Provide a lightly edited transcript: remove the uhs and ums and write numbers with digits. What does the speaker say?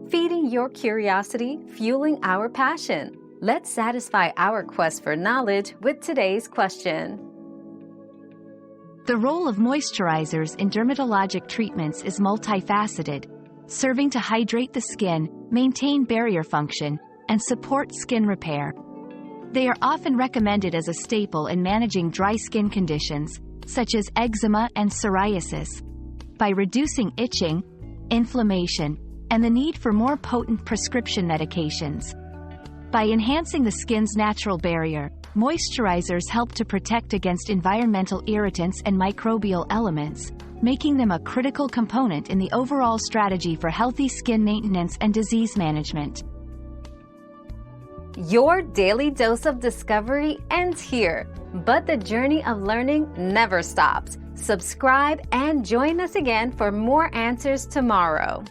feeding your curiosity, fueling our passion. Let's satisfy our quest for knowledge with today's question. The role of moisturizers in dermatologic treatments is multifaceted, serving to hydrate the skin, maintain barrier function, and support skin repair. They are often recommended as a staple in managing dry skin conditions, such as eczema and psoriasis, by reducing itching, inflammation, and the need for more potent prescription medications. By enhancing the skin's natural barrier, moisturizers help to protect against environmental irritants and microbial elements, making them a critical component in the overall strategy for healthy skin maintenance and disease management. Your daily dose of discovery ends here, but the journey of learning never stops. Subscribe and join us again for more answers tomorrow.